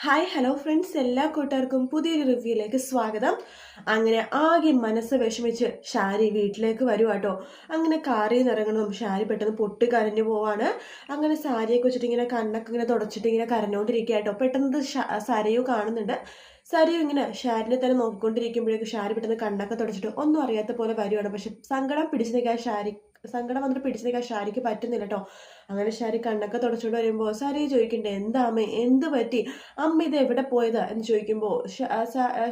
Hi hello friends, എല്ലാ കൂട്ടുകാർക്കും പുതിയൊരു റിവ്യൂയിലേക്ക് സ്വാഗതം. അങ്ങനെ ആകെ മനസ്സ് വിഷമിച്ച് ഷാരി വീട്ടിലേക്ക് വരുവാട്ടോ. അങ്ങനെ കാറിൽ നിന്ന് ഇറങ്ങുന്നതും ഷാരി പെട്ടെന്ന് പൊട്ടി കരഞ്ഞു പോവാണ്. അങ്ങനെ സാരിയൊക്കെ വെച്ചിട്ട് ഇങ്ങനെ കണ്ണൊക്കെ ഇങ്ങനെ തുടച്ചിട്ട് ഇങ്ങനെ കരഞ്ഞുകൊണ്ടിരിക്കുകയാട്ടോ. പെട്ടെന്ന് സരയു കാണുന്നുണ്ട്. സരയു ഇങ്ങനെ ഷാരിനെ തന്നെ നോക്കിക്കൊണ്ടിരിക്കുമ്പോഴേക്കും ഷാരി പെട്ടെന്ന് കണ്ണൊക്കെ തുടച്ചിട്ട് ഒന്നും അറിയാത്ത പോലെ വരുവാണ്. പക്ഷെ സങ്കടം വന്നിട്ട് പിടിച്ചു നിൽക്കാൻ ഷാരിക്ക് പറ്റുന്നില്ല കേട്ടോ. അങ്ങനെ ഷാരി കണ്ണൊക്കെ തുടച്ചുകൊണ്ട് വരുമ്പോൾ സരയു ചോദിക്കണ്ടേ, എന്താ അമ്മ, എന്ത് പറ്റി, അമ്മ ഇത് എവിടെ പോയതാ എന്ന് ചോദിക്കുമ്പോൾ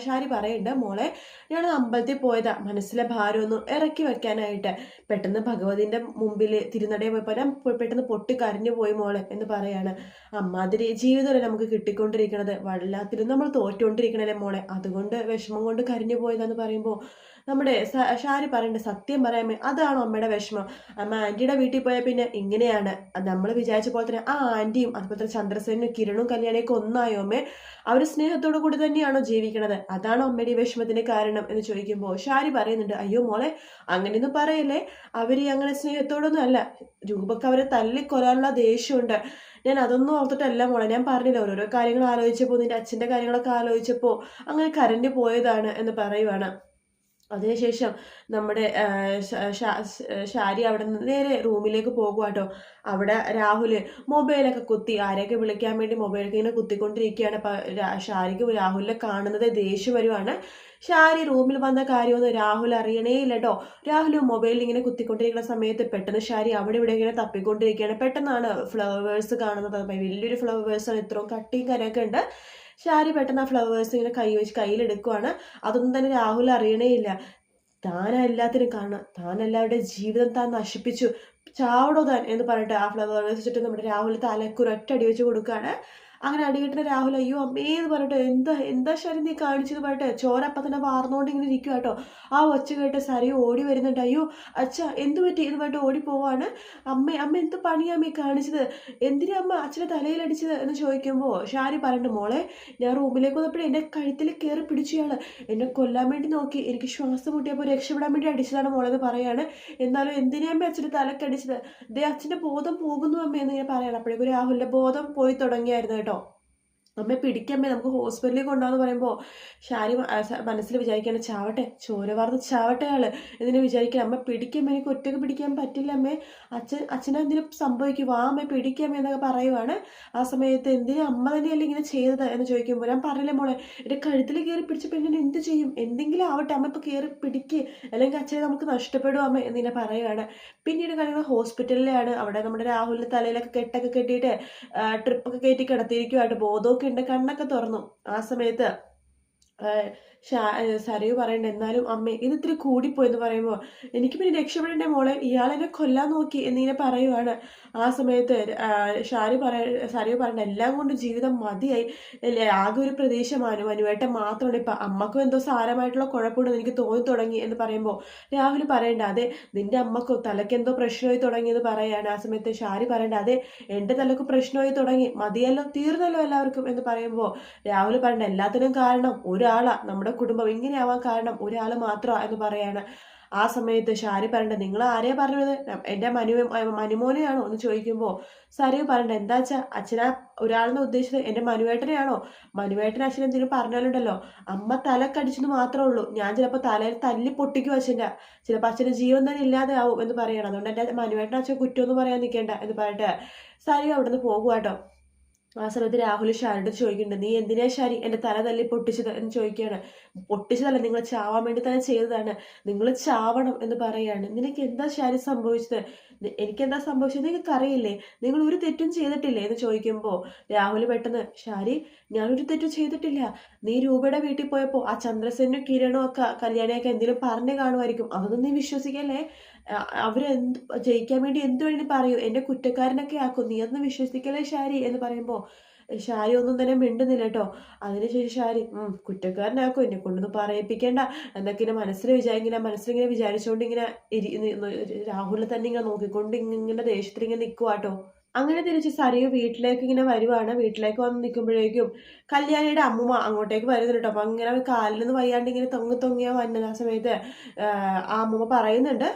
ഷാരി പറയുന്നുണ്ട്, മോളെ ഞാൻ അമ്പലത്തിൽ പോയതാ മനസ്സിലെ ഭാരം ഒന്ന് ഇറക്കി വെക്കാനായിട്ട്. പെട്ടെന്ന് ഭഗവതിന്റെ മുമ്പിൽ തിരുനടയെ പോയപ്പോൾ ഞാൻ പെട്ടെന്ന് പൊട്ടി കരഞ്ഞു പോയി മോളെ എന്ന് പറയാണ്. അമ്മാതിരി ജീവിതമല്ലേ നമുക്ക് കിട്ടിക്കൊണ്ടിരിക്കണത്, വല്ലാത്തിലും നമ്മൾ തോറ്റുകൊണ്ടിരിക്കണല്ലേ മോളെ, അതുകൊണ്ട് വിഷമം കൊണ്ട് കരഞ്ഞു പോയതാന്ന് പറയുമ്പോൾ നമ്മുടെ ഷാരി പറയണ്ടേ, സത്യം പറയാമേ, അതാണോ അമ്മയുടെ വിഷമം? അമ്മ ആന്റിയുടെ വീട്ടിൽ പോയാൽ പിന്നെ ഇങ്ങനെയാണ്, നമ്മൾ വിചാരിച്ച പോലെ തന്നെ ആ ആന്റിയും അതുപോലെ തന്നെ ചന്ദ്രസേനും കിരണും കല്യാണിയൊക്കെ ഒന്നായോ അമ്മേ, അവർ സ്നേഹത്തോടു കൂടി തന്നെയാണോ ജീവിക്കണത്, അതാണോ അമ്മയുടെ ഈ വിഷമത്തിന് കാരണം എന്ന് ചോദിക്കുമ്പോൾ ഷാരി പറയുന്നുണ്ട്, അയ്യോ മോളെ അങ്ങനെയൊന്നും പറയല്ലേ, അവര് അങ്ങനെ സ്നേഹത്തോടൊന്നും അല്ല, രൂപക്ക് അവരെ തല്ലിക്കൊല്ലാനുള്ള ദേഷ്യമുണ്ട്. ഞാൻ അതൊന്നും ഓർത്തിട്ടല്ല മോളെ, ഞാൻ പറഞ്ഞില്ല ഓരോരോ കാര്യങ്ങൾ ആലോചിച്ചപ്പോൾ, നിന്റെ അച്ഛൻ്റെ കാര്യങ്ങളൊക്കെ ആലോചിച്ചപ്പോൾ അങ്ങനെ കരഞ്ഞു പോയതാണ് എന്ന് പറയുവാണ്. അതിനുശേഷം നമ്മുടെ ഷാരി അവിടെ നിന്ന് നേരെ റൂമിലേക്ക് പോകുവാട്ടോ. അവിടെ രാഹുൽ മൊബൈലൊക്കെ കുത്തി ആരെയൊക്കെ വിളിക്കാൻ വേണ്ടി മൊബൈലൊക്കെ ഇങ്ങനെ കുത്തിക്കൊണ്ടിരിക്കുകയാണ്. ഷാരിക്ക് രാഹുലിനെ കാണുന്നത് ദേഷ്യം വരുവാണ്. ഷാരി റൂമിൽ വന്ന കാര്യമൊന്നും രാഹുൽ അറിയണേ ഇല്ല കേട്ടോ. രാഹുൽ മൊബൈലിൽ ഇങ്ങനെ കുത്തിക്കൊണ്ടിരിക്കുന്ന സമയത്ത് പെട്ടെന്ന് ഷാരി അവിടെ ഇവിടെ ഇങ്ങനെ തപ്പിക്കൊണ്ടിരിക്കുകയാണ്. പെട്ടെന്നാണ് ഫ്ലവേഴ്സ് കാണുന്നത്. വലിയൊരു ഫ്ലവേഴ്സാണ്, ഇത്രയും കട്ടിയും കരയൊക്കെ ഉണ്ട്. ഷാരി പെട്ടെന്ന് ആ ഫ്ലവേഴ്സ് ഇങ്ങനെ കയ്യിലെടുക്കുവാണ്. അതൊന്നും തന്നെ രാഹുൽ അറിയണേയില്ല. താൻ എല്ലാത്തിനും കാണാം, താൻ എല്ലാവരുടെ ജീവിതം താൻ നശിപ്പിച്ചു, ചാവടോ താൻ എന്ന് പറഞ്ഞിട്ട് ആ ഫ്ലവേഴ്സ് വെച്ചിട്ട് നമ്മുടെ രാഹുൽ തലക്കൊരൊറ്റ അടി വെച്ച് കൊടുക്കുകയാണ്. അങ്ങനെ അടികിട്ടുന്ന രാഹുൽ അയ്യോ അമ്മേ എന്ന് പറഞ്ഞിട്ട്, എന്താ എന്താ ശരി നീ കാണിച്ചത് പറഞ്ഞിട്ട് ചോര അപ്പം തന്നെ വാർന്നുകൊണ്ട് ഇങ്ങനെ ഇരിക്കുക കേട്ടോ. ആ ഒച്ച കേട്ട് സരയു ഓടി വരുന്നുണ്ട്. അയ്യോ അച്ഛ എന്ത് പറ്റി എന്ന് പറഞ്ഞിട്ട് ഓടി പോവാണ്. അമ്മ എന്ത് പണിയാമ്മ കാണിച്ചത്, എന്തിനാ അമ്മ അച്ഛനെ തലയിലടിച്ചത് എന്ന് ചോദിക്കുമ്പോൾ ഷാരി പറഞ്ഞിട്ട്, മോളെ ഞാൻ റൂമിലേക്ക് വന്നപ്പോഴേ എൻ്റെ കഴുത്തിൽ കയറി പിടിച്ചയാള്, എന്നെ കൊല്ലാൻ വേണ്ടി നോക്കി, എനിക്ക് ശ്വാസം മുട്ടിയപ്പോൾ രക്ഷപ്പെടാൻ വേണ്ടി അടിച്ചതാണ് മോളെന്ന് പറയാണ്. എന്നാലും എന്തിനാ അമ്മ അച്ഛൻ്റെ തലക്കടിച്ചത്, ദേ അച്ഛൻ്റെ ബോധം പോകുന്നു അമ്മ എന്ന് ഞാൻ പറയണം. അപ്പോഴേക്കും രാഹുലിൻ്റെ ബോധം പോയി തുടങ്ങിയായിരുന്നു കേട്ടോ. അമ്മ പിടിക്കമ്മേ, നമുക്ക് ഹോസ്പിറ്റലിൽ കൊണ്ടുപോകാന്ന് പറയുമ്പോൾ ഷാരി മനസ്സിൽ വിചാരിക്കാണ്, ചാവട്ടെ, ചോര വാർന്ന് ചാവട്ടെ ആള് എന്നിനെ വിചാരിക്കണം. അമ്മ പിടിക്കമ്മേ, എനിക്ക് ഒറ്റയ്ക്ക് പിടിക്കാൻ പറ്റില്ല അമ്മേ, അച്ഛനെന്തിനും സംഭവിക്കും, ആ അമ്മ പിടിക്കമ്മേ എന്നൊക്കെ പറയുവാണ്. ആ സമയത്ത് എന്തിനാ അമ്മ തന്നെയല്ലേ ഇങ്ങനെ ചെയ്തത് എന്ന് ചോദിക്കുമ്പോൾ ഞാൻ പറഞ്ഞില്ലേ മോളെ, എൻ്റെ കഴുത്തിൽ കയറി പിടിച്ചപ്പോൾ എന്നെ എന്ത് ചെയ്യും, എന്തെങ്കിലും ആവട്ടെ, അമ്മ ഇപ്പോൾ കയറി പിടിക്കുക, അല്ലെങ്കിൽ അച്ഛനെ നമുക്ക് നഷ്ടപ്പെടും അമ്മ എന്നിങ്ങനെ പറയുവാണ്. പിന്നീട് കഴിയുന്നത് ഹോസ്പിറ്റലിലാണ്. അവിടെ നമ്മുടെ രാഹുലിൻ്റെ തലയിലൊക്കെ കെട്ടൊക്കെ കെട്ടിയിട്ട് ട്രിപ്പൊക്കെ കയറ്റി കിടത്തിയിരിക്കുവായിട്ട് ബോധമൊക്കെ ഉണ്ട്, കണ്ണൊക്കെ തുറന്നു. ആ സമയത്ത് സരയു പറയണ്ട, എന്നാലും അമ്മേ ഇത് ഇത്തിരി കൂടിപ്പോയെന്ന് പറയുമ്പോൾ എനിക്ക് പിന്നെ രക്ഷപ്പെടേണ്ടേ മോളെ, ഇയാളെന്നെ കൊല്ലാൻ നോക്കി എന്നിങ്ങനെ പറയുവാണ്. ആ സമയത്ത് സരയു പറയണ്ട, എല്ലാം കൊണ്ട് ജീവിതം മതിയായി, ആകെ ഒരു പ്രതീക്ഷ മനുവേട്ടൻ മാത്രമാണ് ഇപ്പം, അമ്മക്കും എന്തോ സാരമായിട്ടുള്ള കുഴപ്പമുണ്ടെന്ന് എനിക്ക് തോന്നി തുടങ്ങി എന്ന് പറയുമ്പോൾ രാഹുൽ പറയണ്ട, അതെ നിന്റെ അമ്മക്കോ തലയ്ക്ക് എന്തോ പ്രശ്നമായി തുടങ്ങിയെന്ന് പറയാണ്. ആ സമയത്ത് ഷാരി പറയണ്ട, അതെ എൻ്റെ തലക്ക് പ്രശ്നമായി തുടങ്ങി, മതിയല്ലോ, തീർന്നല്ലോ എല്ലാവർക്കും എന്ന് പറയുമ്പോൾ രാഹുൽ പറയണ്ട, എല്ലാത്തിനും കാരണം ഒരാളാ, നമ്മുടെ കുടുംബം ഇങ്ങനെയാവാൻ കാരണം ഒരാൾ മാത്രമാണ് എന്ന് പറയാണ്. ആ സമയത്ത് ഷാരി പറയണ്ട, നിങ്ങൾ ആരെയാ പറഞ്ഞത്, എൻ്റെ മനുമോനെയാണോ എന്ന് ചോദിക്കുമ്പോൾ സരയു പറയണ്ട, എന്താ വെച്ചാ അച്ഛനാ ഒരാളെന്ന് ഉദ്ദേശിച്ചത് എൻ്റെ മനുവേട്ടനെയാണോ, മനുവേട്ടൻ അച്ഛൻ എന്തെങ്കിലും പറഞ്ഞാലുണ്ടല്ലോ, അമ്മ തലക്കടിച്ചെന്ന് മാത്രമേ ഉള്ളൂ, ഞാൻ ചിലപ്പോൾ തലയിൽ തല്ലി പൊട്ടിക്കും അച്ഛൻ്റെ, ചിലപ്പോൾ അച്ഛൻ്റെ ജീവൻ തന്നെ ഇല്ലാതെ ആവും എന്ന് പറയണം, അതുകൊണ്ട് എൻ്റെ മനുവേട്ടൻ അച്ഛൻ കുറ്റമൊന്നും പറയാൻ നിൽക്കേണ്ട എന്ന് പറഞ്ഞിട്ട് സരയു അവിടെ നിന്ന് പോകുവാട്ടോ. ആ സമയത്ത് രാഹുൽ ഷാരിയോട് ചോദിക്കുന്നുണ്ട്, നീ എന്തിനാ ഷാരി എൻ്റെ തല തല്ലി പൊട്ടിച്ചത് എന്ന് ചോദിക്കുകയാണ്. പൊട്ടിച്ചതല്ല, നിങ്ങൾ ചാവാൻ വേണ്ടി തന്നെ ചെയ്തതാണ്, നിങ്ങൾ ചാവണം എന്ന് പറയാണ്. നിനക്ക് എന്താ ഷാരി സംഭവിച്ചത്, എനിക്കെന്താ സംഭവിച്ചത് നിങ്ങൾക്ക് അറിയില്ലേ, നിങ്ങൾ ഒരു തെറ്റും ചെയ്തിട്ടില്ലേ എന്ന് ചോദിക്കുമ്പോൾ രാഹുൽ പെട്ടെന്ന്, ഷാരി ഞാനൊരു തെറ്റും ചെയ്തിട്ടില്ല, നീ രൂപയുടെ വീട്ടിൽ പോയപ്പോൾ ആ ചന്ദ്രസേനും കിരണും ഒക്കെ കല്യാണിയൊക്കെ എന്തെങ്കിലും പറഞ്ഞു കാണുമായിരിക്കും, അതൊന്നും നീ വിശ്വസിക്കല്ലേ, അവരെന്ത് ജയിക്കാൻ വേണ്ടി എന്ത് വേണ്ടി പറയൂ, എന്നെ കുറ്റക്കാരനൊക്കെ ആക്കും, നീ അതൊന്നും വിശ്വസിക്കല്ലേ ഷാരി എന്ന് പറയുമ്പോൾ ഷാരി ഒന്നും തന്നെ മിണ്ടുന്നില്ല കേട്ടോ. അതിനുശേഷം ഷാരി കുറ്റക്കാരനാക്കും, എന്നെ കൊണ്ടൊന്നും പറയിപ്പിക്കേണ്ട എന്നൊക്കെ ഇങ്ങനെ മനസ്സിലിങ്ങനെ വിചാരിച്ചുകൊണ്ട് ഇങ്ങനെ രാഹുലിനെ തന്നെ ഇങ്ങനെ നോക്കിക്കൊണ്ട് ഇങ്ങനെ ദേഷ്യത്തിൽ ഇങ്ങനെ നിൽക്കുവാട്ടോ. അങ്ങനെ തിരിച്ച് സരയു വീട്ടിലേക്ക് ഇങ്ങനെ വരുവാണ്. വീട്ടിലേക്ക് വന്ന് നിൽക്കുമ്പോഴേക്കും കല്യാണിയുടെ അമ്മൂമ്മ അങ്ങോട്ടേക്ക് വരുന്നുണ്ട് കേട്ടോ. അപ്പം അങ്ങനെ കാലിൽ നിന്ന് വയ്യാണ്ട് ഇങ്ങനെ തൊങ്ങിയാ വന്നത്. ആ സമയത്ത് ആ അമ്മൂമ്മ പറയുന്നുണ്ട്,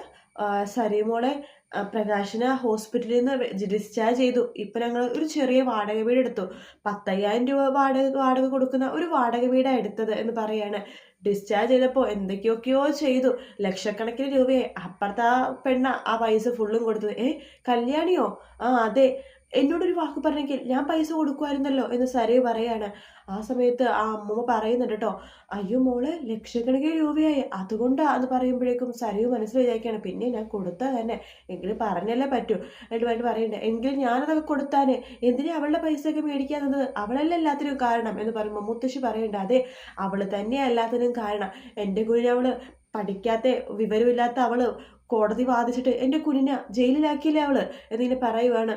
സരയു മോളെ പ്രകാശിനെ ഹോസ്പിറ്റലിൽ നിന്ന് ഡിസ്ചാർജ് ചെയ്തു. ഇപ്പം ഞങ്ങൾ ഒരു ചെറിയ വാടക വീട് എടുത്തു. 10,000 രൂപ വാടക കൊടുക്കുന്ന ഒരു വാടക വീടാണ് എടുത്തത് എന്ന് പറയാണ്. ഡിസ്ചാർജ് ചെയ്തപ്പോൾ എന്തൊക്കെയൊക്കെയോ ചെയ്തു. ലക്ഷക്കണക്കിന് രൂപയെ അപ്പുറത്തെ ആ പെണ്ണ ആ പൈസ ഫുള്ളും കൊടുത്തത്. കല്യാണിയോ? ആ അതെ, എന്നോടൊരു വാക്ക് പറഞ്ഞെങ്കിൽ ഞാൻ പൈസ കൊടുക്കുമായിരുന്നല്ലോ എന്ന് സരയു പറയാണ്. ആ സമയത്ത് ആ അമ്മൂമ്മ പറയുന്നുണ്ട് കേട്ടോ, അയ്യോ മോളെ ലക്ഷക്കണക്കിന് രൂപയായി അതുകൊണ്ടാ എന്ന് പറയുമ്പോഴേക്കും സരയു മനസ്സിൽ വിചാരിക്കുകയാണ്, പിന്നെ ഞാൻ കൊടുത്താൽ തന്നെ എങ്കിലും പറഞ്ഞല്ലേ പറ്റൂ എന്നിട്ട് പറയണ്ടേ, എങ്കിലും ഞാനതൊക്കെ കൊടുത്താനെ, എന്തിനാ അവളുടെ പൈസയൊക്കെ മേടിക്കാൻ തന്നത്? അവളല്ല എല്ലാത്തിനും കാരണം എന്ന് പറയുമ്പോൾ മുത്തശ്ശി പറയണ്ട, അതെ അവള് തന്നെയാ എല്ലാത്തിനും കാരണം. എൻ്റെ കുഞ്ഞ് അവള് പഠിക്കാത്ത വിവരമില്ലാത്ത അവള് കോടതി വാദിച്ചിട്ട് എൻ്റെ കുഞ്ഞിനെ ജയിലിലാക്കിയില്ലേ അവള് എന്നിങ്ങനെ പറയുവാണ്.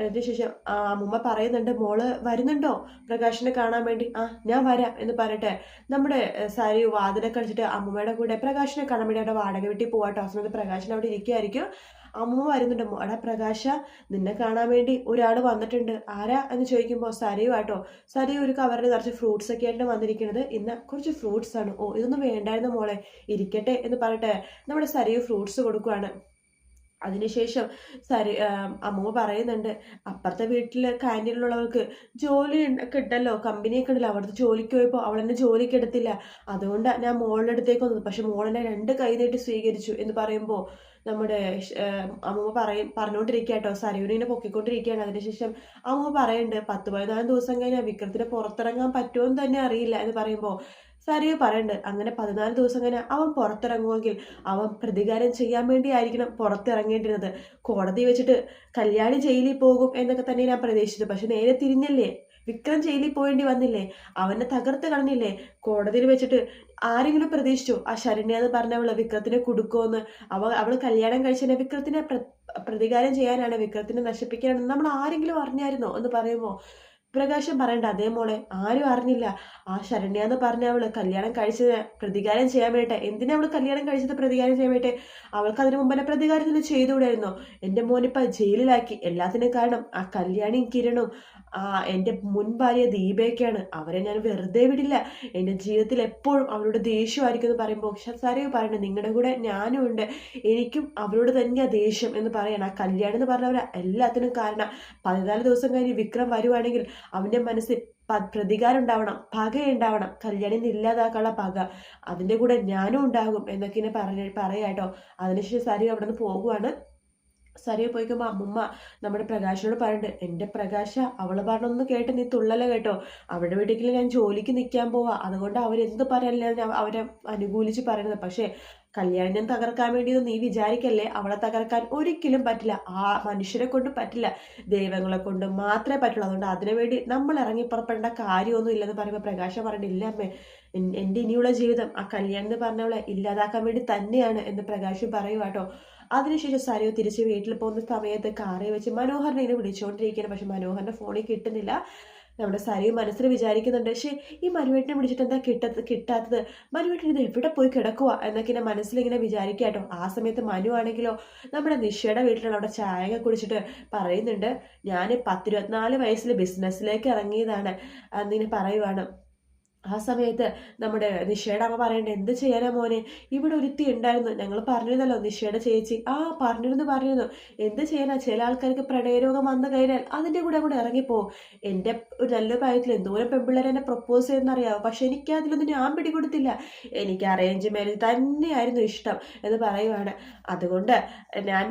അതിന് ശേഷം അമ്മൂമ്മ പറയുന്നുണ്ട്, മോള് വരുന്നുണ്ടോ പ്രകാശിനെ കാണാൻ വേണ്ടി? ആ ഞാൻ വരാം എന്ന് പറയട്ടെ നമ്മുടെ സരയു വാതിലൊക്കെ അടിച്ചിട്ട് അമ്മൂമ്മയുടെ കൂടെ പ്രകാശിനെ കാണാൻ വേണ്ടി അവിടെ വാടക വീട്ടിൽ പോവാട്ടോ. ആ സമയത്ത് പ്രകാശിനെ അവിടെ ഇരിക്കുമായിരിക്കും. അമ്മൂമ്മ വരുന്നുണ്ട്, എടാ പ്രകാശ നിന്നെ കാണാൻ വേണ്ടി ഒരാൾ വന്നിട്ടുണ്ട്. ആരാ എന്ന് ചോദിക്കുമ്പോൾ സരയു ആട്ടോ. സരയു ഒരു കവറിൽ നിറച്ച് ഫ്രൂട്ട്സ് ഒക്കെ ആയിട്ട് വന്നിരിക്കുന്നത്. ഇന്ന് കുറച്ച് ഫ്രൂട്ട്സ് ആണ്. ഓ ഇതൊന്നും വേണ്ടായിരുന്നു മോളെ, ഇരിക്കട്ടെ എന്ന് പറയട്ടെ നമ്മുടെ സരയു ഫ്രൂട്ട്സ് കൊടുക്കുവാണ്. അതിനുശേഷം അമ്മൂമ്മ പറയുന്നുണ്ട്, അപ്പുറത്തെ വീട്ടിൽ ക്യാൻറ്റീനിലുള്ളവർക്ക് ജോലി ഒക്കെ ഉണ്ടല്ലോ, കമ്പനിയൊക്കെ ഉണ്ടല്ലോ, അവിടുത്തെ ജോലിക്ക് പോയപ്പോൾ അവളെന്നെ ജോലിക്ക് എടുത്തില്ല, അതുകൊണ്ട് ഞാൻ മോളുടെ അടുത്തേക്ക് വന്നത്. പക്ഷെ മോളെന്നെ 2 കൈ നീട്ടി സ്വീകരിച്ചു എന്ന് പറയുമ്പോൾ നമ്മുടെ അമ്മൂമ്മ പറഞ്ഞുകൊണ്ടിരിക്കുക കേട്ടോ. സരയുവിനെ പൊക്കിക്കൊണ്ടിരിക്കുകയാണ്. അതിനുശേഷം അമ്മൂമ്മ പറയുന്നുണ്ട്, 10-14 ദിവസം കഴിഞ്ഞാൽ വിക്രത്തിന് പുറത്തിറങ്ങാൻ പറ്റുമോ എന്ന് തന്നെ അറിയില്ല എന്ന് പറയുമ്പോൾ സരയു പറയുന്നുണ്ട്, അങ്ങനെ 14 ദിവസം കഴിഞ്ഞ് അവൻ പുറത്തിറങ്ങുമെങ്കിൽ അവൻ പ്രതികാരം ചെയ്യാൻ വേണ്ടി ആയിരിക്കണം പുറത്തിറങ്ങേണ്ടിരുന്നത്. കോടതി വെച്ചിട്ട് കല്യാണി ജയിലിൽ പോകും എന്നൊക്കെ തന്നെ ഞാൻ പ്രതീക്ഷിച്ചു. പക്ഷെ നേരെ തിരിഞ്ഞല്ലേ, വിക്രം ജയിലിൽ പോകേണ്ടി വന്നില്ലേ, അവനെ തകർത്ത് കളഞ്ഞില്ലേ. കോടതിയിൽ വെച്ചിട്ട് ആരെങ്കിലും പ്രതീക്ഷിച്ചു ആ ശരണ്യ എന്ന് പറഞ്ഞവള് വിക്രത്തിനെ കൊടുക്കുമെന്ന്? അവൾ കല്യാണം കഴിച്ചതിനെ വിക്രത്തിനെ പ്രതികാരം ചെയ്യാനാണ്, വിക്രത്തിനെ നശിപ്പിക്കാനാണ് നമ്മൾ ആരെങ്കിലും അറിഞ്ഞായിരുന്നോ എന്ന് പറയുമ്പോൾ പ്രകാശം പറയണ്ട, അതേ മോളെ ആരും അറിഞ്ഞില്ല. ആ ശരണ്യ എന്ന് പറഞ്ഞ അവള് കല്യാണം കഴിച്ചത് പ്രതികാരം ചെയ്യാൻ വേണ്ടി. എന്തിനാ അവള് കല്യാണം കഴിച്ചത് പ്രതികാരം ചെയ്യാൻ വേണ്ടി? അവൾക്ക് അതിനു മുമ്പ് തന്നെ പ്രതികാരത്തിന് ചെയ്തുകൂടായിരുന്നോ? എൻ്റെ മോനിപ്പ ജയിലിലാക്കി. എല്ലാത്തിനും കാരണം ആ കല്യാണിയും കിരണും എൻ്റെ മുൻ ഭാര്യ ദീപയൊക്കെയാണ്. അവരെ ഞാൻ വെറുതെ വിടില്ല. എൻ്റെ ജീവിതത്തിൽ എപ്പോഴും അവളോട് ദേഷ്യമായിരിക്കും എന്ന് പറയുമ്പോൾ സരയു പറയണേ, നിങ്ങളുടെ കൂടെ ഞാനും ഉണ്ട്, എനിക്കും അവരോട് തന്നെയാ ദേഷ്യം എന്ന് പറയണം. ആ കല്യാണം എന്ന് പറഞ്ഞവരെ എല്ലാത്തിനും കാരണം. 14 ദിവസം കഴിഞ്ഞ് വിക്രം വരുവാണെങ്കിൽ അവൻ്റെ മനസ്സിൽ പ്രതികാരം ഉണ്ടാവണം, പകയുണ്ടാവണം, കല്യാണിന്ന് ഇല്ലാതാക്കാനുള്ള പക, അതിൻ്റെ കൂടെ ഞാനും ഉണ്ടാകും എന്നൊക്കെ ഇങ്ങനെ പറയാട്ടോ. അതിനുശേഷം സരയു അവിടെ നിന്ന് പോകുവാണ്. സരയു പോയിക്കുമ്പോൾ അമ്മുമ്മ നമ്മുടെ പ്രകാശിനോട് പറയുന്നുണ്ട്, എൻ്റെ പ്രകാശ അവള് പറഞ്ഞൊന്ന് കേട്ട് നീ തുള്ളല കേട്ടോ, അവരുടെ വീട്ടിൽ ഞാൻ ജോലിക്ക് നിൽക്കാൻ പോവാ, അതുകൊണ്ട് അവരെന്ത് പറയാനില്ല അവരെ അനുകൂലിച്ച് പറയുന്നത്. പക്ഷേ കല്യാണം തകർക്കാൻ വേണ്ടിയൊന്നും നീ വിചാരിക്കല്ലേ, അവളെ തകർക്കാൻ ഒരിക്കലും പറ്റില്ല. ആ മനുഷ്യരെ കൊണ്ട് പറ്റില്ല, ദൈവങ്ങളെ കൊണ്ട് മാത്രമേ പറ്റുള്ളൂ. അതുകൊണ്ട് അതിനുവേണ്ടി നമ്മൾ ഇറങ്ങി പുറപ്പെടേണ്ട കാര്യമൊന്നും ഇല്ലെന്ന് പറയുമ്പോൾ പ്രകാശം പറഞ്ഞില്ല അമ്മേ, എൻ്റെ ഇനിയുള്ള ജീവിതം ആ കല്യാണം എന്ന് പറഞ്ഞവളെ ഇല്ലാതാക്കാൻ വേണ്ടി തന്നെയാണ് എന്ന് പ്രകാശം പറയുവാട്ടോ. അതിനുശേഷം സരയു തിരിച്ച് വീട്ടിൽ പോകുന്ന സമയത്ത് കാറിൽ വെച്ച് മനോഹറിനെ ഇങ്ങനെ വിളിച്ചുകൊണ്ടിരിക്കുകയാണ്. പക്ഷെ മനോഹറിന്റെ ഫോണിൽ കിട്ടുന്നില്ല. നമ്മുടെ സരയു മനസ്സിൽ വിചാരിക്കുന്നുണ്ട്, പക്ഷേ ഈ മനുവേട്ടിനെ വിളിച്ചിട്ട് എന്താ കിട്ടാത്തത്, മനുവേട്ടൻ ഇത് എവിടെ പോയി കിടക്കുക എന്നൊക്കെ ഇങ്ങനെ മനസ്സിലിങ്ങനെ വിചാരിക്കാട്ടോ. ആ സമയത്ത് മനു ആണെങ്കിലോ നമ്മുടെ നിഷയുടെ വീട്ടിലാണ്. അവിടെ ചായ കുടിച്ചിട്ട് പറയുന്നുണ്ട്, ഞാൻ 10-24 വയസ്സിൽ ബിസിനസ്സിലേക്ക് ഇറങ്ങിയതാണ് എന്നിങ്ങനെ പറയുവാണ്. ആ സമയത്ത് നമ്മുടെ നിഷയുടെ അമ്മ പറയണ്ടേ, എന്ത് ചെയ്യാനാ മോനെ, ഇവിടെ ഒരുത്തി ഉണ്ടായിരുന്നു, ഞങ്ങൾ പറഞ്ഞിരുന്നല്ലോ നിഷയുടെ ചേച്ചി. പറഞ്ഞിരുന്നു, എന്ത് ചെയ്യാനാ, ചില ആൾക്കാർക്ക് പ്രണയരോഗം വന്നു കഴിഞ്ഞാൽ അതിൻ്റെ കൂടെ അങ്ങോട്ട് ഇറങ്ങിപ്പോവും. എൻ്റെ ഒരു നല്ല പ്രായത്തിൽ എന്തോരം പെൺപിള്ളേരെ എന്നെ പ്രപ്പോസ് ചെയ്യുന്നറിയാമോ, പക്ഷെ എനിക്ക് അതിലൊന്നും ഞാൻ പിടികൊടുത്തില്ല, എനിക്ക് അറേഞ്ച് മാരേജ് തന്നെയായിരുന്നു ഇഷ്ടം എന്ന് പറയുവാണ്. അതുകൊണ്ട് ഞാൻ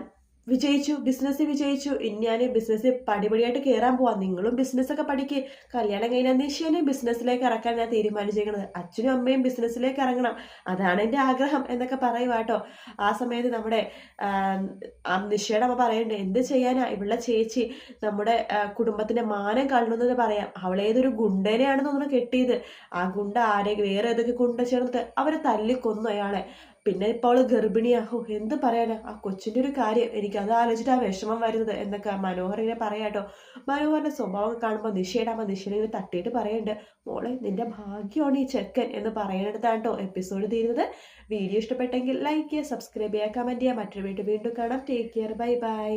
ബിസിനസ് വിജയിച്ചു, ഇനി ഞാൻ ബിസിനസ് പടിപടിയായിട്ട് കയറാൻ പോവാം, നിങ്ങളും ബിസിനസ്സൊക്കെ പഠിക്ക്, കല്യാണം കഴിഞ്ഞാൽ നിശ്ചയം ബിസിനസ്സിലേക്ക് ഇറക്കാൻ ഞാൻ തീരുമാനിച്ചേക്കുന്നത്, അച്ഛനും അമ്മയും ബിസിനസ്സിലേക്ക് ഇറങ്ങണം, അതാണ് എൻ്റെ ആഗ്രഹം എന്നൊക്കെ പറയുവാട്ടോ. ആ സമയത്ത് നമ്മുടെ നിഷയുടെ അമ്മ പറയണ്ടേ, എന്ത് ചെയ്യാനാ, ഇവളുടെ ചേച്ചി നമ്മുടെ കുടുംബത്തിന്റെ മാനം കളണമെന്ന് പറയാം, അവളേതൊരു ഗുണ്ടനെയാണെന്ന് തോന്നുന്നു കെട്ടിയത്, ആ ഗുണ്ട വേറെ ഏതൊക്കെ ഗുണ്ട ചേർന്നിട്ട് അവരെ തല്ലിക്കൊന്നു അയാളെ. പിന്നെ ഇപ്പോൾ അവള് ഗർഭിണിയാഹോ, എന്ത് പറയാനാ, ആ കൊച്ചിൻ്റെ ഒരു കാര്യം എനിക്ക് അത് ആലോചിച്ചിട്ട് ആ വിഷമം വരുന്നത് എന്നൊക്കെ മനോഹർ ഇങ്ങനെ പറയാട്ടോ. മനോഹറിന്റെ സ്വഭാവം കാണുമ്പോൾ നിഷയുടെ അമ്മ നിഷയെ ഇങ്ങനെ തട്ടിയിട്ട് പറയുന്നുണ്ട്, മോളെ നിന്റെ ഭാഗ്യമാണ് ഈ ചെക്കൻ എന്ന് പറയുന്നിടത്താണ് കേട്ടോ എപ്പിസോഡ് തീരുന്നത്. വീഡിയോ ഇഷ്ടപ്പെട്ടെങ്കിൽ ലൈക്ക് ചെയ്യുക, സബ്സ്ക്രൈബ് ചെയ്യുക, കമന്റ് ചെയ്യുക. മറ്റൊരു വീണ്ടും കാണാം. Take care, bye bye.